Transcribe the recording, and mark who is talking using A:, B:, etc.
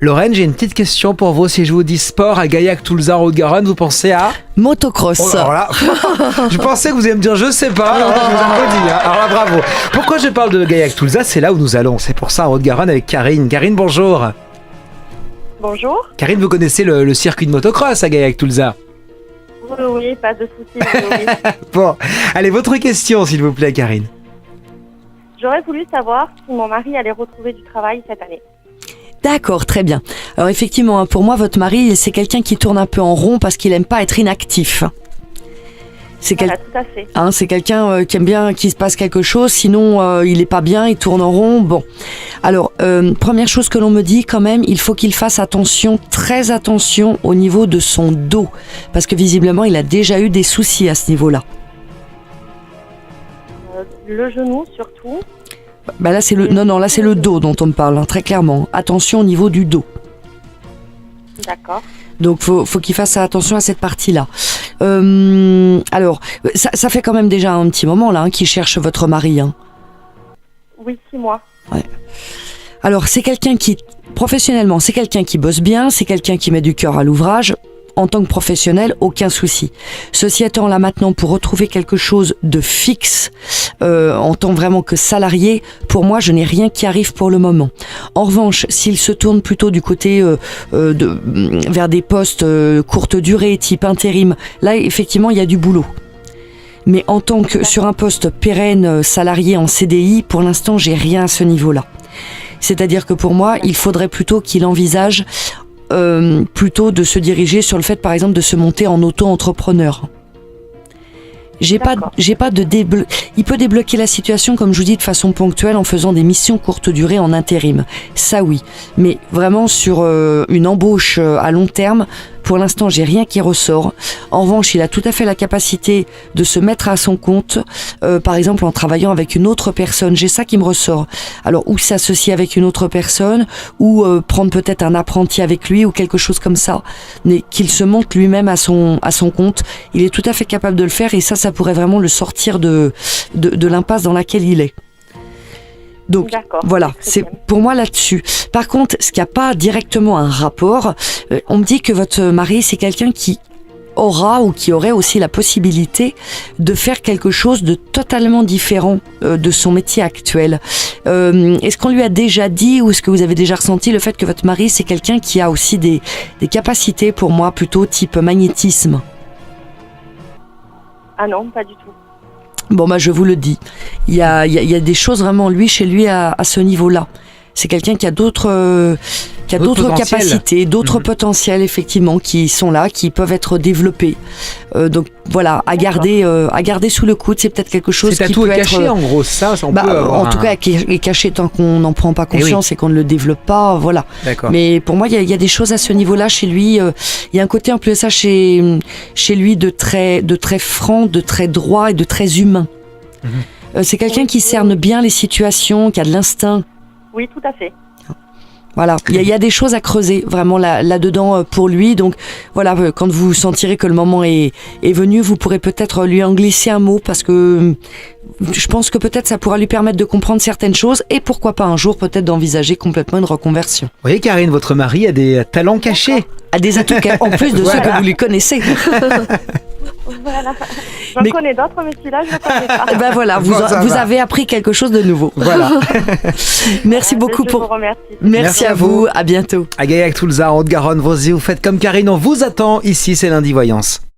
A: Lorraine, j'ai une petite question pour vous. Si je vous dis sport à Gaillac-Toulzar, Haute-Garonne, vous pensez à...
B: Motocross.
A: Oh, alors là, je pensais que vous alliez me dire je sais pas. Alors là, je vous applaudis. Alors là, bravo. Pourquoi je parle de Gaillac-Toulzar? C'est là où nous allons. C'est pour ça, en Haute-Garonne, avec Karine. Karine, bonjour.
C: Bonjour.
A: Karine, vous connaissez le circuit de motocross à Gaillac-Toulzar?
C: Oui, pas de soucis. Oui.
A: Bon, allez, votre question, s'il vous plaît, Karine.
C: J'aurais voulu savoir si mon mari allait retrouver du travail cette année.
B: D'accord, très bien. Alors effectivement, pour moi, votre mari, c'est quelqu'un qui tourne un peu en rond parce qu'il aime pas être inactif. C'est
C: Voilà, tout à fait.
B: c'est quelqu'un qui aime bien qu'il se passe quelque chose, sinon il est pas bien, il tourne en rond. Bon, alors première chose que l'on me dit quand même, il faut qu'il fasse attention, très attention au niveau de son dos, parce que visiblement il a déjà eu des soucis à ce niveau-là.
C: Le genou surtout.
B: Bah là c'est là c'est le dos dont on me parle, hein, très clairement. Attention au niveau du dos.
C: D'accord.
B: Donc faut qu'il fasse attention à cette partie-là. Alors ça fait quand même déjà un petit moment là qu'il cherche votre mari. Hein.
C: Oui, 6 mois.
B: Ouais. Alors c'est quelqu'un qui professionnellement c'est quelqu'un qui bosse bien, c'est quelqu'un qui met du cœur à l'ouvrage. En tant que professionnel, aucun souci. Ceci étant là maintenant, pour retrouver quelque chose de fixe, en tant vraiment que salarié, pour moi, je n'ai rien qui arrive pour le moment. En revanche, s'il se tourne plutôt du côté vers des postes courte durée, type intérim, là, effectivement, il y a du boulot. Mais en tant que sur un poste pérenne, salarié en CDI, pour l'instant, j'ai rien à ce niveau-là. C'est-à-dire que pour moi, il faudrait plutôt qu'il envisage plutôt de se diriger sur le fait, par exemple, de se monter en auto-entrepreneur. Il peut débloquer la situation, comme je vous dis, de façon ponctuelle en faisant des missions courte durée en intérim. Ça oui. Mais vraiment sur une embauche à long terme, pour l'instant, j'ai rien qui ressort. En revanche, il a tout à fait la capacité de se mettre à son compte, par exemple en travaillant avec une autre personne. J'ai ça qui me ressort. Alors, ou s'associer avec une autre personne, ou prendre peut-être un apprenti avec lui, ou quelque chose comme ça. Mais qu'il se monte lui-même à son compte. Il est tout à fait capable de le faire, et ça pourrait vraiment le sortir de l'impasse dans laquelle il est. Donc voilà, c'est pour moi là-dessus. Par contre, ce qui n'a pas directement un rapport, on me dit que votre mari, c'est quelqu'un qui aura ou qui aurait aussi la possibilité de faire quelque chose de totalement différent de son métier actuel. Est-ce qu'on lui a déjà dit, ou est-ce que vous avez déjà ressenti le fait que votre mari, c'est quelqu'un qui a aussi des capacités, pour moi, plutôt type magnétisme?
C: Ah non, pas du tout.
B: Bon, bah, je vous le dis. Il y a des choses vraiment, chez lui, à ce niveau-là. C'est quelqu'un qui a d'autres capacités, d'autres potentiels, effectivement, qui sont là, qui peuvent être développés. Donc, voilà, à garder sous le coude, c'est peut-être quelque chose qui peut être...
A: C'est caché, en gros, ça on peut
B: en tout cas, qui est caché tant qu'on n'en prend pas conscience et qu'on ne le développe pas, voilà.
A: D'accord.
B: Mais pour moi, il y a des choses à ce niveau-là chez lui. Il y a un côté, en plus de ça, chez lui, de très franc, de très droit et de très humain. C'est quelqu'un qui cerne bien les situations, qui a de l'instinct.
C: Oui, tout à fait.
B: Voilà, il y a des choses à creuser vraiment là-dedans pour lui. Donc voilà, quand vous sentirez que le moment est venu, vous pourrez peut-être lui en glisser un mot, parce que je pense que peut-être ça pourra lui permettre de comprendre certaines choses, et pourquoi pas un jour peut-être d'envisager complètement une reconversion.
A: Vous voyez, Karine, votre mari a des talents cachés.
B: À des atouts en plus de ceux que vous lui connaissez.
C: Voilà. J'en connais d'autres, mais celui-là, je ne le connais pas.
B: Ben voilà, vous avez appris quelque chose de nouveau.
A: Voilà.
B: Merci beaucoup
C: je vous remercie.
B: Merci à vous. À bientôt.
A: À Gaillac-Toulzar, en Haute-Garonne, vous faites comme Karine, on vous attend ici, c'est Lundi Voyance.